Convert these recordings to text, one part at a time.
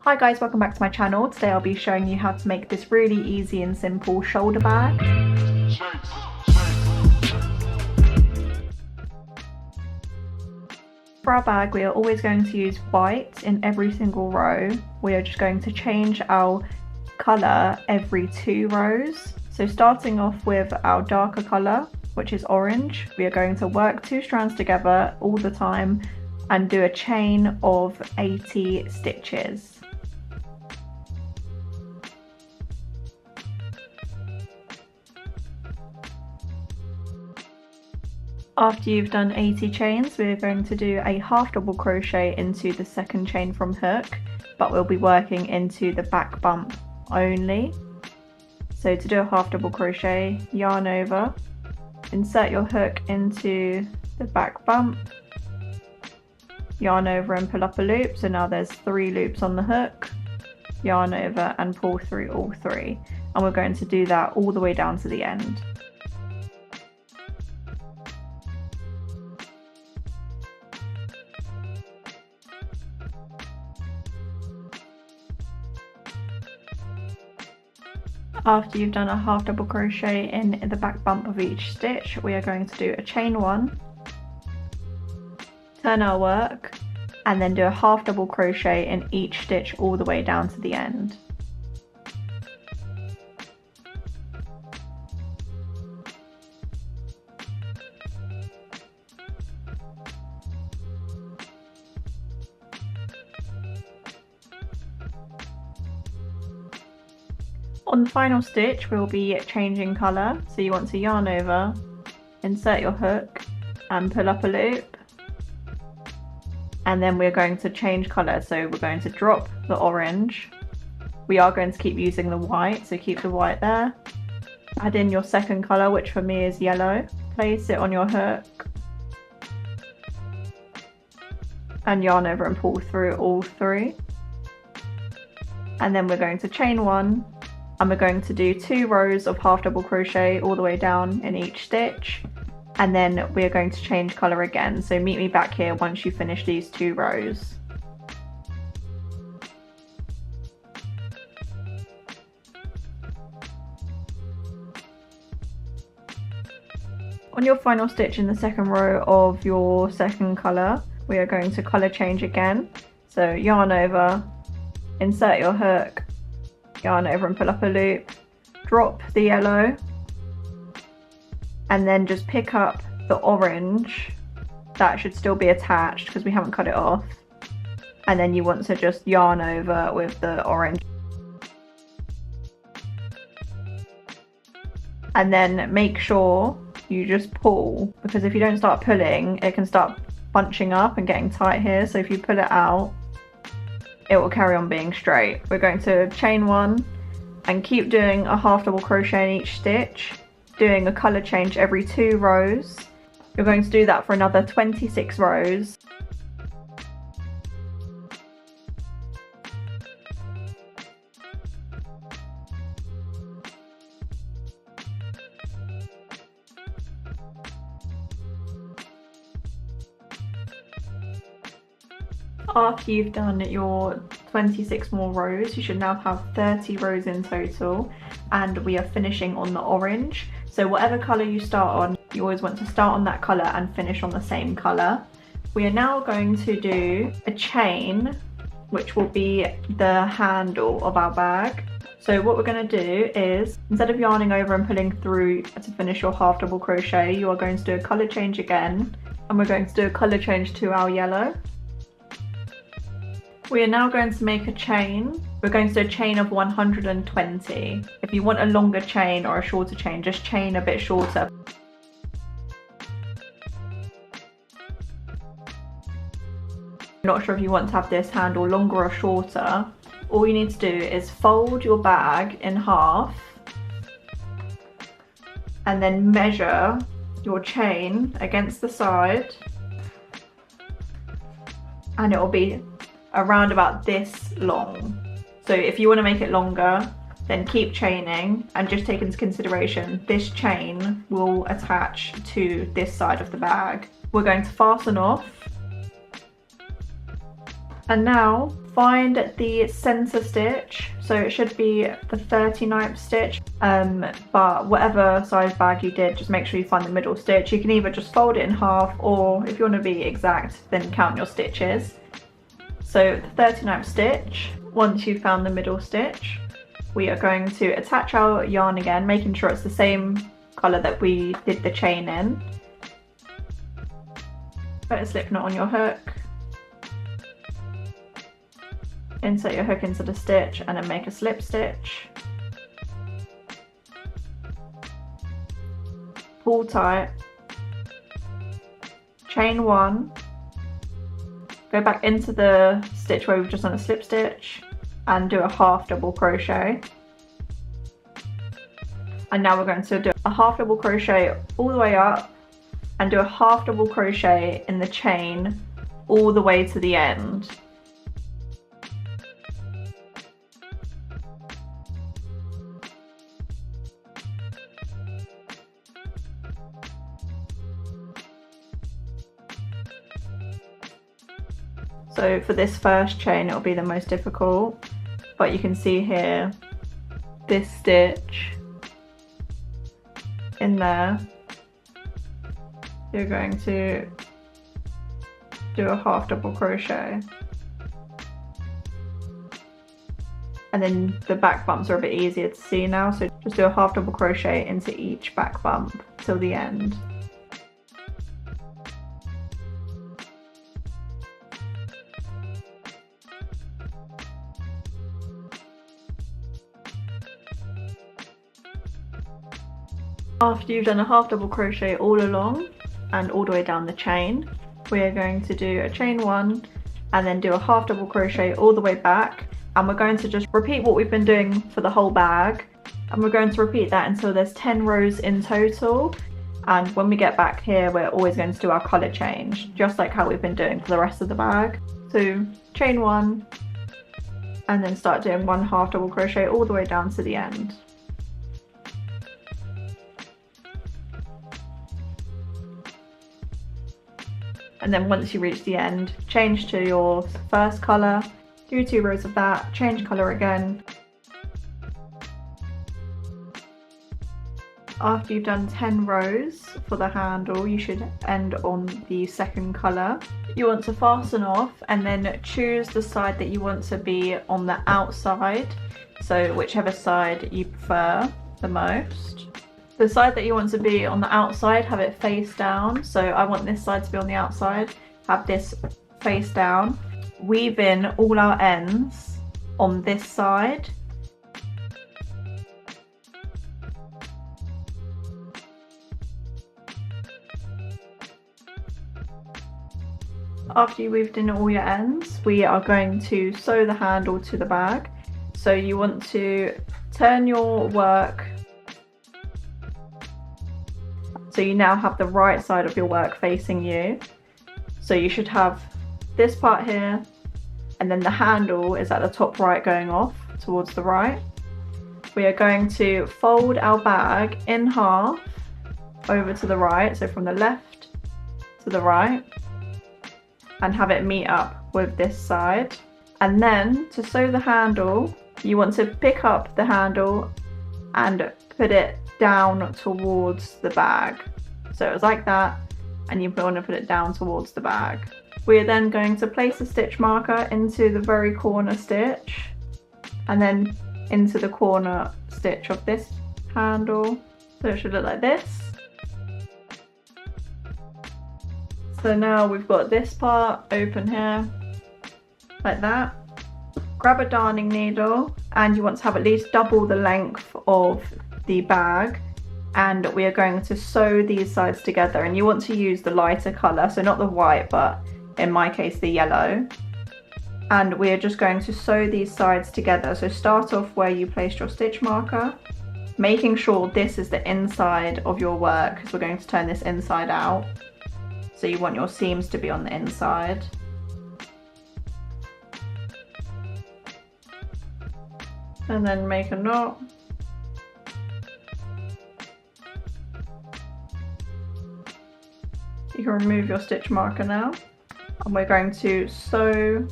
Hi guys, welcome back to my channel. Today I'll be showing you how to make this really easy and simple shoulder bag. For our bag, we are always going to use white in every single row. We are just going to change our colour every 2 rows. So starting off with our darker colour, which is orange, we are going to work 2 strands together all the time and do a chain of 80 stitches. After you've done 80 chains, we're going to do a half double crochet into the second chain from hook, but we'll be working into the back bump only. So to do a half double crochet, yarn over, insert your hook into the back bump, yarn over and pull up a loop. So now there's 3 loops on the hook, yarn over and pull through all 3. And we're going to do that all the way down to the end. After you've done a half double crochet in the back bump of each stitch, we are going to do a chain 1, turn our work, and then do a half double crochet in each stitch all the way down to the end. On the final stitch, we'll be changing colour, so you want to yarn over, insert your hook and pull up a loop, and then we're going to change colour, so we're going to drop the orange. We are going to keep using the white, so keep the white there. Add in your second colour, which for me is yellow. Place it on your hook and yarn over and pull through all 3. And then we're going to chain 1. And we're going to do 2 rows of half double crochet all the way down in each stitch, and then we're going to change colour again, so meet me back here once you finish these 2 rows. On your final stitch in the second row of your second colour, we are going to colour change again, so yarn over, insert your hook, yarn over and pull up a loop, drop the yellow, and then just pick up the orange. That should still be attached because we haven't cut it off, and then you want to just yarn over with the orange, and then make sure you just pull, because if you don't start pulling, it can start bunching up and getting tight here. So if you pull it out, it will carry on being straight. We're going to chain 1 and keep doing a half double crochet in each stitch, doing a colour change every 2 rows. You're going to do that for another 26 rows. After you've done your 26 more rows, you should now have 30 rows in total, and we are finishing on the orange. So whatever colour you start on, you always want to start on that colour and finish on the same colour. We are now going to do a chain, which will be the handle of our bag. So what we're going to do is, instead of yarning over and pulling through to finish your half double crochet, you are going to do a colour change again, and we're going to do a colour change to our yellow. We are now going to make a chain. We're going to do a chain of 120. If you want a longer chain or a shorter chain, just chain a bit shorter. Not sure if you want to have this handle longer or shorter. All you need to do is fold your bag in half and then measure your chain against the side, and it will be around about this long. So if you want to make it longer, then keep chaining, and just take into consideration this chain will attach to this side of the bag. We're going to fasten off, and now find the center stitch, so it should be the 39th stitch, but whatever size bag you did, just make sure you find the middle stitch. You can either just fold it in half, or if you want to be exact, then count your stitches. So the 39th stitch, once you've found the middle stitch, we are going to attach our yarn again, making sure it's the same colour that we did the chain in. Put a slip knot on your hook, insert your hook into the stitch and then make a slip stitch. Pull tight, chain 1, go back into the stitch where we've just done a slip stitch and do a half double crochet. And now we're going to do a half double crochet all the way up and do a half double crochet in the chain all the way to the end. So for this first chain it'll be the most difficult, but you can see here this stitch in there, you're going to do a half double crochet, and then the back bumps are a bit easier to see now, so just do a half double crochet into each back bump till the end. After you've done a half double crochet all along and all the way down the chain, we are going to do a chain 1 and then do a half double crochet all the way back, and we're going to just repeat what we've been doing for the whole bag, and we're going to repeat that until there's 10 rows in total. And when we get back here, we're always going to do our colour change, just like how we've been doing for the rest of the bag. So chain 1 and then start doing 1 half double crochet all the way down to the end. And then once you reach the end, change to your first colour, do 2 rows of that, change colour again. After you've done 10 rows for the handle, you should end on the second colour. You want to fasten off and then choose the side that you want to be on the outside, so whichever side you prefer the most. The side that you want to be on the outside, have it face down. So I want this side to be on the outside, have this face down. Weave in all our ends on this side. After you weaved in all your ends, we are going to sew the handle to the bag. So you want to turn your work so you now have the right side of your work facing you. So you should have this part here, and then the handle is at the top right going off towards the right. We are going to fold our bag in half over to the right, so from the left to the right, and have it meet up with this side. And then to sew the handle, you want to pick up the handle and put it down towards the bag. So it was like that, and you want to put it down towards the bag. We are then going to place a stitch marker into the very corner stitch and then into the corner stitch of this handle. So it should look like this. So now we've got this part open here, like that. Grab a darning needle, and you want to have at least double the length of the bag, and we are going to sew these sides together, and you want to use the lighter colour, so not the white, but in my case the yellow. And we are just going to sew these sides together. So start off where you placed your stitch marker, making sure this is the inside of your work, because we're going to turn this inside out. So you want your seams to be on the inside. And then make a knot. You can remove your stitch marker now, and we're going to sew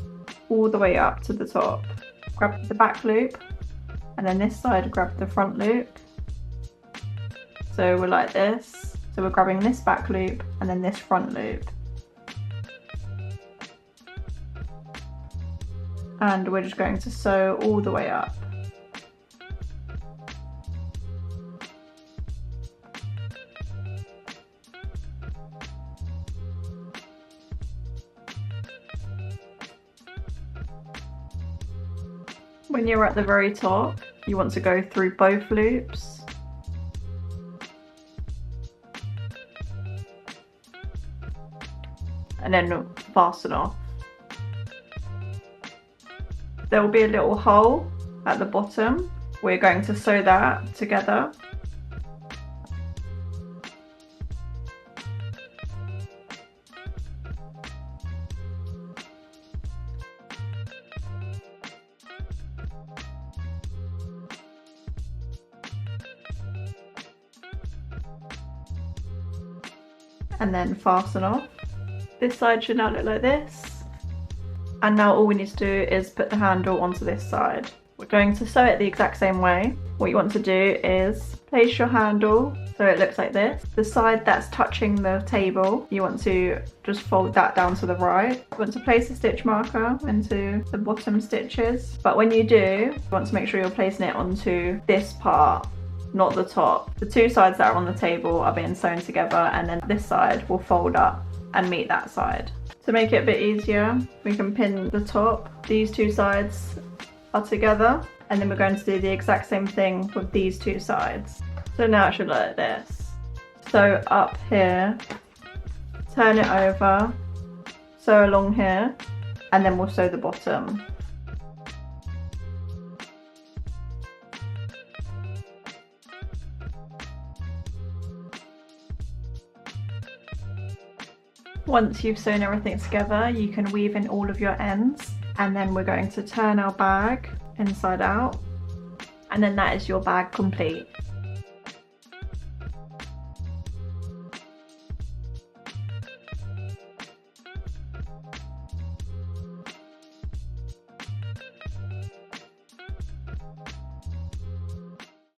all the way up to the top. Grab the back loop, and then this side grab the front loop. So we're like this. So we're grabbing this back loop and then this front loop. And we're just going to sew all the way up. When you're at the very top, you want to go through both loops. And then fasten off. There will be a little hole at the bottom. We're going to sew that together. And then fasten off. This side should now look like this. And now all we need to do is put the handle onto this side. We're going to sew it the exact same way. What you want to do is place your handle so it looks like this. The side that's touching the table, you want to just fold that down to the right. You want to place a stitch marker into the bottom stitches. But when you do, you want to make sure you're placing it onto this part, not the top. The two sides that are on the table are being sewn together, and then this side will fold up and meet that side. To make it a bit easier, we can pin the top. These two sides are together, and then we're going to do the exact same thing with these two sides. So now it should look like this. So up here, turn it over, sew along here, and then we'll sew the bottom. Once you've sewn everything together, you can weave in all of your ends, and then we're going to turn our bag inside out, and then that is your bag complete.